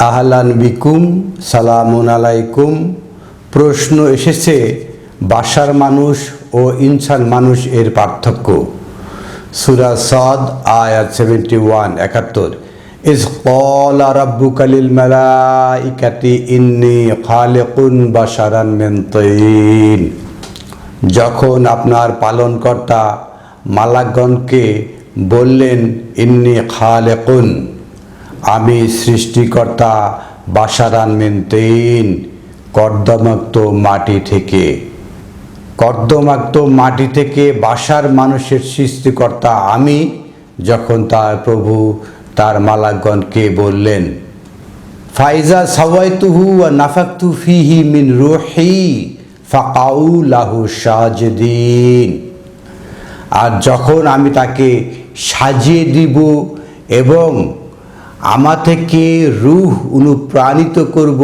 আহলান বিকুম, সালামুন আলাইকুম। প্রশ্ন এসেছে বাশার মানুষ ও ইনসান মানুষ এর পার্থক্য। সূরা সাদ আয়াত 71 71। ইজ ক্বালা রাব্বুকা লিল মালাইকাতি ইন্নী খালিকুন বাশারান মিন তিন। যখন আপনার পালনকর্তা মালাকগণকে বললেন ইন্নী খালিকুন, আমি সৃষ্টিকর্তা, বাশারান মিন তিন, কর্দমাক্ত মাটি থেকে। কর্দমাক্ত মাটি থেকে বাশার মানুষের সৃষ্টিকর্তা আমি, যখন তার প্রভু তার মালাকগণকে বললেন ফাইজা সাওয়াইতুহু ওয়া নাফাকতু ফিহি মিন রূহি ফাকাউ লাহু সাজিদিন। আর যখন আমি তাকে সাজিয়ে দিব এবং আমার থেকে রূহ অনুপ্রাণিত করব,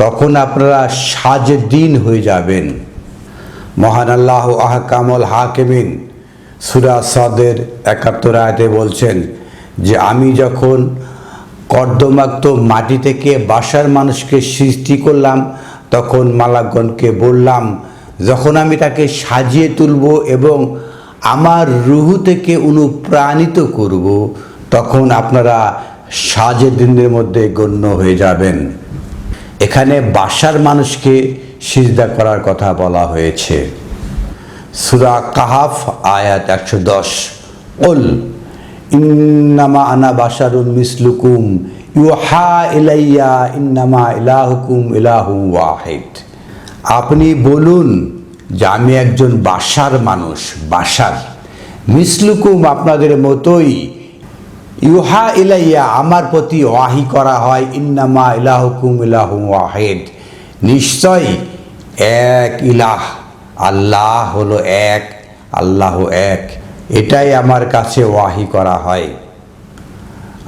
তখন আপনারা সাজেদিন হয়ে যাবেন। মহান আল্লাহ আহকামুল হাকিমিন সূরা সাদের 71 আয়াতে বলছেন যে আমি যখন কর্দমাক্ত মাটি থেকে বাশার মানুষকে সৃষ্টি করলাম, তখন মালাকগণকে বললাম যখন আমি তাকে সাজিয়ে তুলব এবং আমার রূহ থেকে অনুপ্রাণিত করব, তখন আপনারা সাজেদিনদের মধ্যে গণ্য হয়ে যাবেন। এখানে বাশার মানুষকে সিজদা করার কথা বলা হয়েছে। সূরা কাহাফ আয়াত 110। কুল ইন্নামা আনা বাশারুন মিসলুকুম ইউহা ইলাইয়া ইন্নামা ইলাহুকুম ইলাহুম ওয়াহিদ। আপনি বলুন যে আমি একজন বাশার মানুষ, বাশার মিসলুকুম আপনাদের মতোই, ইউহা ইলাইয়া আমার প্রতি ওয়াহি করা হয়, ইন্নামা ইলাহুকুম ইলাহুম ওয়াহিদ নিশ্চয় এক ইলাহ, আল্লাহ হলো এক, আল্লাহ এক, এটাই আমার কাছে ওয়াহি করা হয়।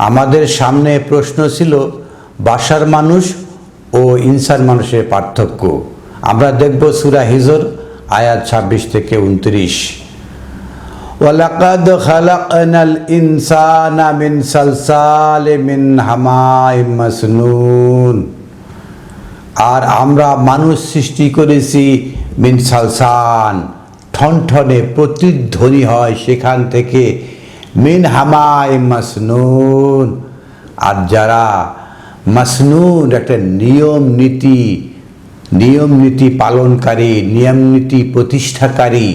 আমাদের সামনে প্রশ্ন ছিল বাশার মানুষ ও ইনসান মানুষের পার্থক্য। আমরা দেখব সূরা হিজর আয়াত 26 থেকে 29। ওয়ালাকাদ খালাকনাল ইনসানা মিন সালসালিম মিন হামাইম মাসনুন। আর আমরা মানুষ সৃষ্টি করেছি মিন সালসান, ঠনঠনে প্রতিধ্বনি হয় সেখান থেকে, মিন হামাইম মাসনুন। আর যারা মাসনুন একটা নিয়ম নীতি পালনকারী, নিয়ম নীতি প্রতিষ্ঠাকারী,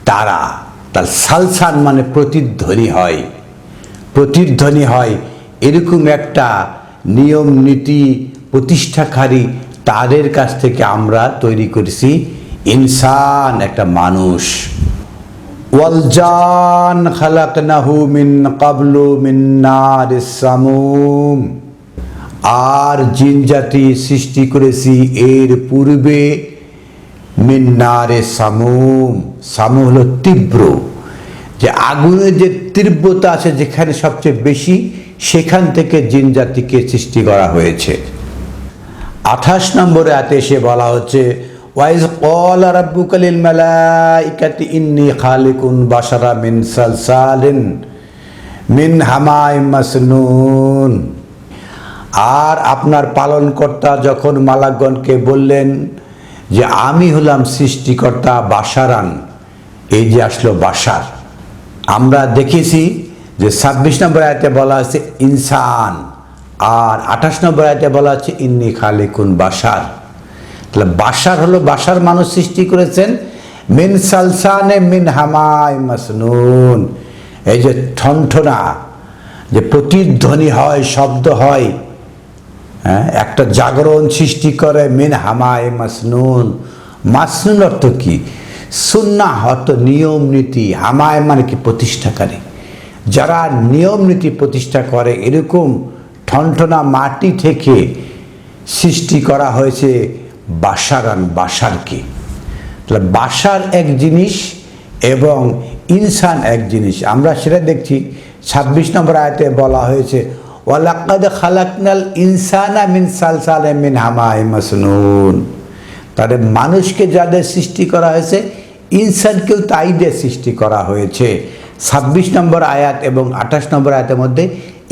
তার সালসান মানে প্রতিধ্বনি হয় এরকম একটা নিয়ম নীতি প্রতিষ্ঠাকারী, তাদের কাছ থেকে আমরা তৈরি করেছি ইনসান, একটা মানুষ। ওয়াল জান খালাকনাহু মিন ক্বাবলু মিন নারিস সামুম। আর জিন জাতি সৃষ্টি করেছি এর পূর্বে মিন নারে সামুম। সামুম হলো তীব্র, যে আগুনের যে তীব্রতা আছে যেখানে সবচেয়ে বেশি, সেখান থেকে জিন জাতিকে সৃষ্টি করা হয়েছে। 28 নম্বরে আয়াতে এসে বলা হচ্ছে ওয়াইজ ক্বালা রাব্বুকা লিল মালাইকাতি ইন্নী খালিকুন বাশারা মিন সালসালিন মিন হামাইম মাসনুন। আর আপনার পালনকর্তা যখন মালাকগণকে বললেন যে আমি হলাম সৃষ্টিকর্তা বাশারান, এই যে আসলো বাশার। আমরা দেখেছি যে 26 নম্বর আয়াতে বলা আছে ইনসান, আর 28 নম্বর আয়াতে বলা আছে ইন্নী খালিকুন বাশার। তাহলে বাশার হলো বাশার মানুষ সৃষ্টি করেছেন মিন সালসানে মিন হামাইম মাসনুন। এই যে ঠনঠনা, যে প্রতিধ্বনি হয়, শব্দ হয়, একটা জাগরণ সৃষ্টি করে, মিন হামাইম মাসনুন। মাসনুন অর্থ কি? সুন্নাহ অর্থ নিয়ম নীতি, হামায় মানে কি প্রতিষ্ঠাকারী। যারা নিয়ম নীতি প্রতিষ্ঠা করে, এরকম ঠনঠনা মাটি থেকে সৃষ্টি করা হয়েছে বাশারান, বাশারকে। তাহলে বাশার এক জিনিস এবং ইনসান এক জিনিস। আমরা সেটা দেখছি 26 নম্বর আয়াতে বলা হয়েছে ওয়ালাকাদ খালাকনাল ইনসানা মিন সালসালিম মিন হামাইম মাসনুন। তাহলে মানুষকে যাদের সৃষ্টি করা হয়েছে, ইনসানকেও তাই দিয়ে সৃষ্টি করা হয়েছে। 26 নম্বর আয়াত এবং 28 নম্বর আয়াতের মধ্যে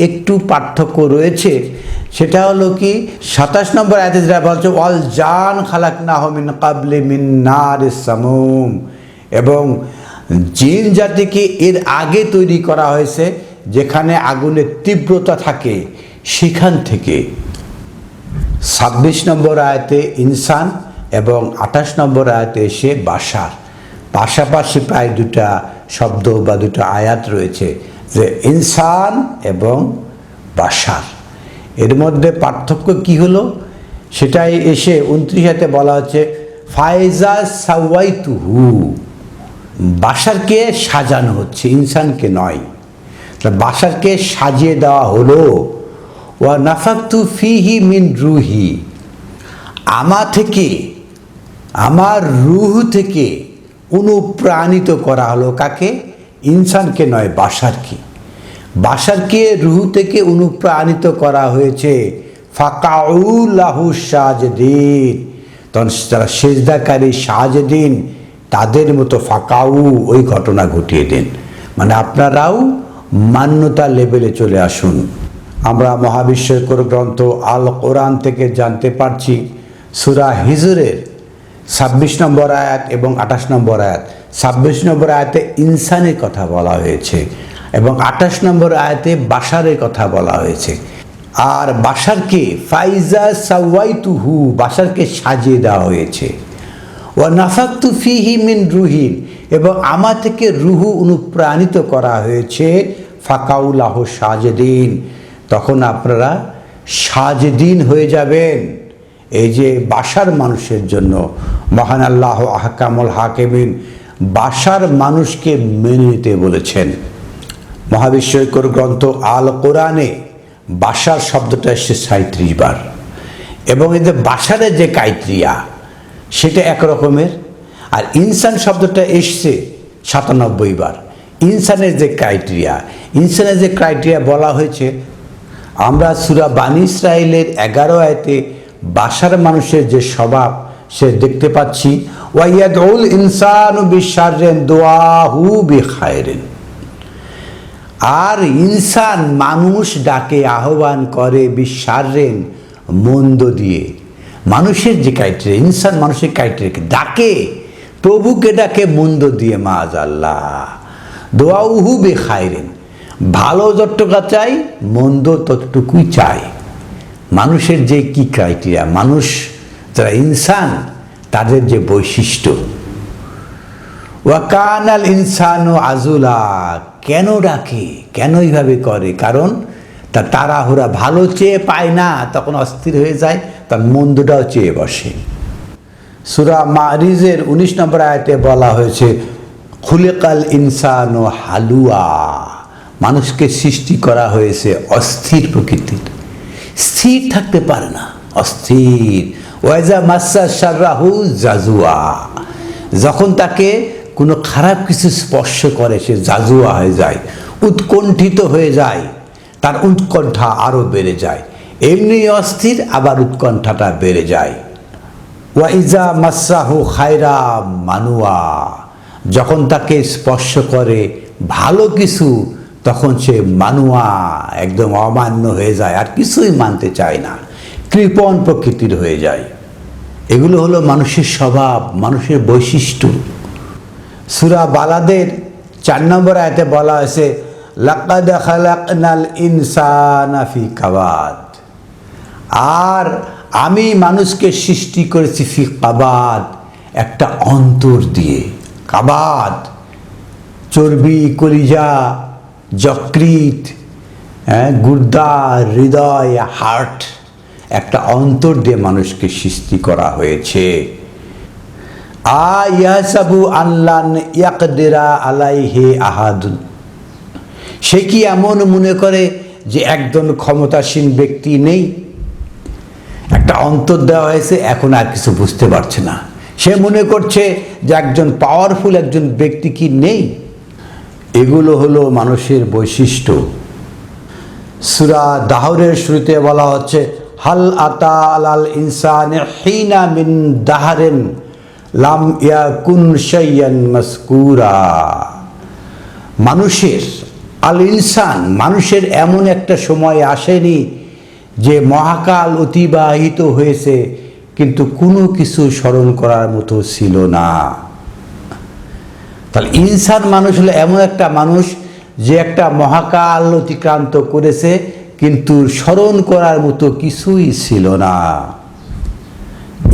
একটু পার্থক্য রয়েছে, সেটা হলো কি 27 নম্বর আয়াতে যেটা বলছে ওয়াল জান খালাকনাহু মিন ক্বাবলি মিন নারিস সামুম, এবং জিন জাতিকে এর আগে তৈরি করা হয়েছে যেখানে আগুনের তীব্রতা থাকে সেখান থেকে। 26 নম্বর আয়াতে ইনসান এবং 28 নম্বর আয়াতে এসে বাশার, পাশাপাশি প্রায় দুটা শব্দ বা দুটো আয়াত রয়েছে যে ইনসান এবং বাশার। এর মধ্যে পার্থক্য কি হলো সেটাই এসে 29 বলা হচ্ছে ফাইজা সাওয়াইতুহু, বাশারকে সাজানো হচ্ছে, ইনসানকে নয়। বাশারকে সাজিয়ে দেওয়া হলো। ওয়া নাফাকতু ফিহি মিন রুহি, আমার রুহ থেকে অনুপ্রাণিত করা হলো। কাকে? ইনসানকে নয়, বাশারকে রুহ থেকে অনুপ্রাণিত করা হয়েছে। ফাকাউ লাহু সাজিদিন, তখন যারা সেজদাকারী সাজিদিন তাদের মতো ফাকাউ, ওই ঘটনা ঘটিয়ে দেন। মানে আপনারাও মান্যতা লেভেলে চলে আসুন। আমরা মহাবিশ্বকর গ্রন্থ আল কোরআন থেকে জানতে পারছি সূরা হিজরের 26 নম্বর আয়াত এবং 28 নম্বর আয়াত। 26 নম্বর আয়াতে ইনসানের কথা বলা হয়েছে এবং 28 নম্বর আয়াতে বাশারের কথা বলা হয়েছে। আর বাশারকে ফাইজা সাওয়াইতুহু, বাশারকে সাজিয়ে দেওয়া হয়েছে। ওয়া নাফাকতু ফিহি মিন রুহি, এবং আমার থেকে রুহু অনুপ্রাণিত করা হয়েছে। ফাকাউলাহ সাজেদিন, তখন আপনারা সাজেদিন হয়ে যাবেন। এই যে বাশার মানুষের জন্য মহান আল্লাহ আহকামুল হাকিমিন বাশার মানুষকে মেনে নিতে বলেছেন। মহাবিশ্বকর গ্রন্থ আল কোরআনে বাশার শব্দটা এসছে 37 বার, এবং এতে বাশারের যে ক্রাইটেরিয়া সেটা একরকমের, আর ইনসান শব্দটা এসছে 97 বার। ইনসানের যে ক্রাইটেরিয়া বলা হয়েছে, আমরা সূরা বানী ইসরাঈলের 11 আয়াতে বাশার মানুষের যে স্বভাব সে দেখতে পাচ্ছি। ওয়াইয়াদউল ইনসানু বিশাররিন দুআহু বিখায়রিন, আর ইনসান মানুষ ডাকে, আহ্বান করে বিশাররিন মন্দ দিয়ে। মানুষের যে ক্রাইটেরিয়া, ইনসান মানুষের ক্রাইটেরিয়া ডাকে, প্রভুকে ডাকে মন্দ দিয়ে, মাআযাল্লাহ। দুআউহু বিখায়রিন, ভালো যতটুকু চাই মন্দ ততটুকুই চাই। মানুষের যে কি ক্রাইটেরিয়া, মানুষ যারা ইনসান তাদের যে বৈশিষ্ট্য। ওয়া কানাল ইনসানু আজুলা, কেন ডাকে, কেন এইভাবে করে? কারণ তার তাড়াহুড়া, ভালো চেয়ে পায় না, তখন অস্থির হয়ে যায়, তার মন্দটাও চেয়ে বসে। সূরা মারিজের 19 নম্বর আয়াতে বলা হয়েছে খুলিকাল ইনসানু হালুয়া, মানুষকে সৃষ্টি করা হয়েছে অস্থির প্রকৃতির, স্থির থাকতে পারে না, অস্থির। ওয়াইজা মাসা শাররাহু জাজুয়া, যখন তাকে কোনো খারাপ কিছু স্পর্শ করে সে জাজুয়া হয়ে যায়, উৎকণ্ঠিত হয়ে যায়, তার উৎকণ্ঠা আরও বেড়ে যায়। এমনি অস্থির, আবার উৎকণ্ঠাটা বেড়ে যায়। ওয়াইজা মাসাহু খায়রা মানুয়া, যখন তাকে স্পর্শ করে ভালো কিছু তখন সে মানুয়া, একদম অমান্য হয়ে যায়, আর কিছুই মানতে চায় না, কৃপণ প্রকৃতির হয়ে যায়। এগুলো হলো মানুষের স্বভাব, মানুষের বৈশিষ্ট্য। সূরা বালাদের 4 নম্বর আয়াতে বলা হয়েছে লাকাদ খালাকনাল ইনসানা ফি কাবাদ, আর আমি মানুষকে সৃষ্টি করেছি ফি কাবাদ, একটা অন্তর দিয়ে। কাবাদ চর্বি, কলিজা, যকৃৎ, গুর্দা, হৃদয়, হার্ট, একটা অন্তর দিয়ে মানুষকে সৃষ্টি করা হয়েছে। আয়াসাবু আল্লান ইয়াকদিরা আলাইহি আহাদুন, সে কি এমন মনে করে যে একজন ক্ষমতাসীন ব্যক্তি নেই? একটা অন্তর দেওয়া হয়েছে, এখন আর কিছু বুঝতে পারছে না, সে মনে করছে যে একজন পাওয়ারফুল একজন ব্যক্তি কি নেই? এগুলো হলো মানুষের বৈশিষ্ট্য। সূরা দাহরের শুরুতে বলা হচ্ছে হাল আতা আলাল ইনসানি হিনা মিন দাহরিন লাম ইয়াকুন শাইয়ান মাসকুরা, মানুষের আল ইনসান, মানুষের এমন একটা সময় আসেনি যে মহাকাল অতিবাহিত হয়েছে কিন্তু কোনো কিছু স্মরণ করার মতো ছিল না। তাহলে ইনসান মানুষ হলো এমন একটা মানুষ যে একটা মহাকাল অতিক্রান্ত করেছে কিন্তু স্মরণ করার মতো কিছুই ছিল না।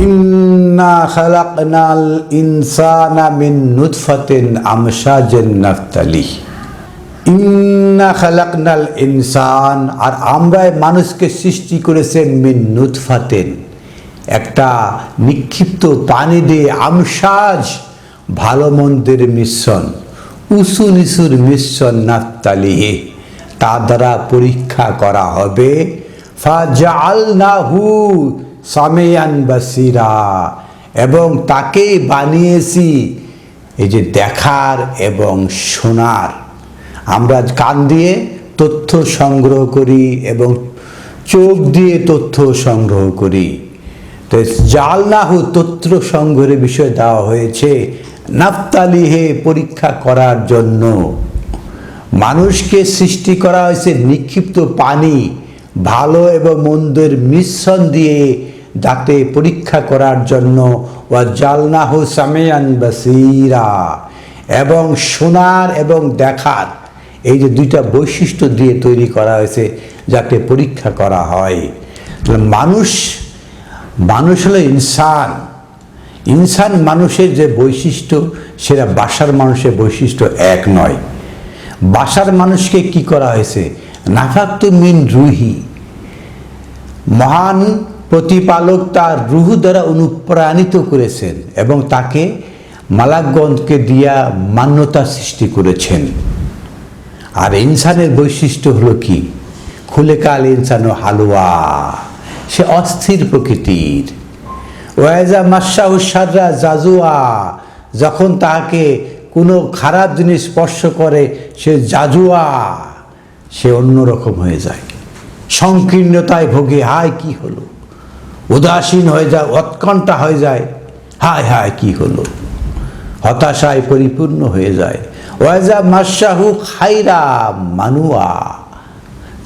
ইন্না খালাকনাল ইনসানা মিন নুতফাতিন আমশাজিন নাফতালিহ। ইন্না খালাকনাল ইনসান, আর আমরা মানুষকে সৃষ্টি করেছে মিন নুতফাতিন, একটা নিক্ষিপ্ত পানি দিয়ে, আমশাজ ভালো মন্দের মিশ্রণ, উঁচু নিচুর মিশ্রণ, নাফতালিহি তার দ্বারা পরীক্ষা করা হবে। ফাজআলনাহু সামিয়ান বাসিরা, এবং তাকে বানিয়েছি এই যে দেখার এবং শোনার। আমরা কান দিয়ে তথ্য সংগ্রহ করি এবং চোখ দিয়ে তথ্য সংগ্রহ করি। তো জালনাহু তথ্য সংগ্রহের বিষয় দেওয়া হয়েছে, নাফতালিহে পরীক্ষা করার জন্য। মানুষকে সৃষ্টি করা হয়েছে নিক্ষিপ্ত পানি, ভালো এবং মন্দের মিশ্রণ দিয়ে, যাতে পরীক্ষা করার জন্য। ওয়া জালনাহু সামিয়ান বাসিরা, এবং শোনার এবং দেখার, এই যে দুইটা বৈশিষ্ট্য দিয়ে তৈরি করা হয়েছে যাতে পরীক্ষা করা হয়। মানুষ হলো ইনসান। ইনসান মানুষের যে বৈশিষ্ট্য সেটা বাশার মানুষের বৈশিষ্ট্য এক নয়। বাশার মানুষকে কি করা হয়েছে? নাফাকতু মিন রুহি, মহান প্রতিপালক তার রুহ দ্বারা অনুপ্রাণিত করেছেন এবং তাকে মালাকগণকে দিয়া মান্যতা সৃষ্টি করেছেন। আর ইনসানের বৈশিষ্ট্য হলো কি? খুলেকাল ইনসানু হালুয়া, সে অস্থির প্রকৃতির। ওয়াইজা মাশাহু শাররা জাজুয়া, যখন তাকে কোনো খারাপ জিনিস স্পর্শ করে সে জাজুয়া, সে অন্যরকম হয়ে যায়, সংকীর্ণতায় ভোগে। হায় কি হলো, উদাসীন হয়ে যায়, উৎকণ্ঠা হয়ে যায়, হায় হায় কি হলো, হতাশায় পরিপূর্ণ হয়ে যায়। ওয়াজা মাশাহু খাইরা মানুয়া,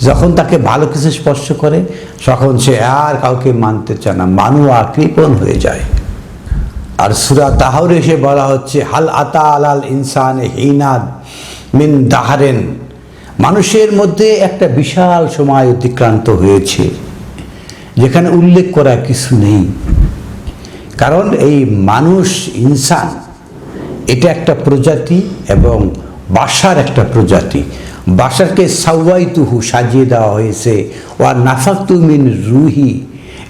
যখন তাকে ভালো কিছু স্পর্শ করে তখন সে আর কাউকে মানতে চায় না, মানুয়া কৃপণ হয়ে যায়। আর সূরা তাহরে এসে বলা হচ্ছে, হাল আতা আলাল ইনসানে হিনাদ মিন দাহারেন, মানুষের মধ্যে একটা বিশাল সময় অতিক্রান্ত হয়েছে যেখানে উল্লেখ করা কিছু নেই। কারণ এই মানুষ ইনসান এটা একটা প্রজাতি এবং বাশার একটা প্রজাতি। বাশারকে সাওয়াইতুহু সাজিয়ে দেওয়া হয়েছে, ওয়া নাফাকতু মিন রুহি,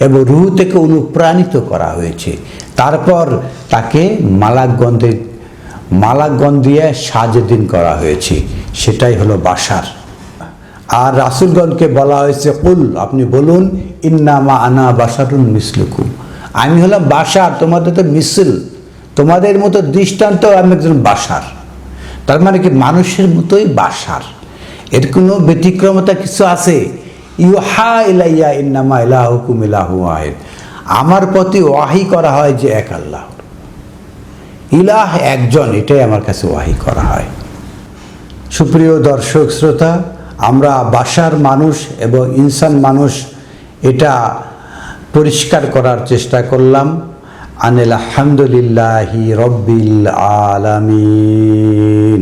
এবং রুহ থেকে অনুপ্রাণিত করা হয়েছে। তারপর তাকে মালাকগণ দিয়ে সাজেদিন করা হয়েছে, সেটাই হলো বাশার। আর রাসূলগণকে বলা হয়েছে, কুল, আপনি বলুন, ইন্নামা আনা বাশারুন মিসলুকুম, আমি হলাম বাশার, তোমাদের তো মিসল, তোমাদের মতো দৃষ্টান্ত, আমি একজন বাশার। তার মানে কি মানুষের মতোই বাশার, এর কোনো ব্যতিক্রমতা কিছু আছে? ইউহা ইলাইয়া ইন্নামা ইলাহুকুম ইলাহু ওয়াহিদ, আমার প্রতি ওয়াহি করা হয় যে এক আল্লাহ, ইলাহ একজন, এটাই আমার কাছে ওয়াহি করা হয়। সুপ্রিয় দর্শক শ্রোতা, আমরা বাশার মানুষ এবং ইনসান মানুষ এটা পরিষ্কার করার চেষ্টা করলাম। আনিল হামদুলিল্লাহি রব্বিল আলামিন।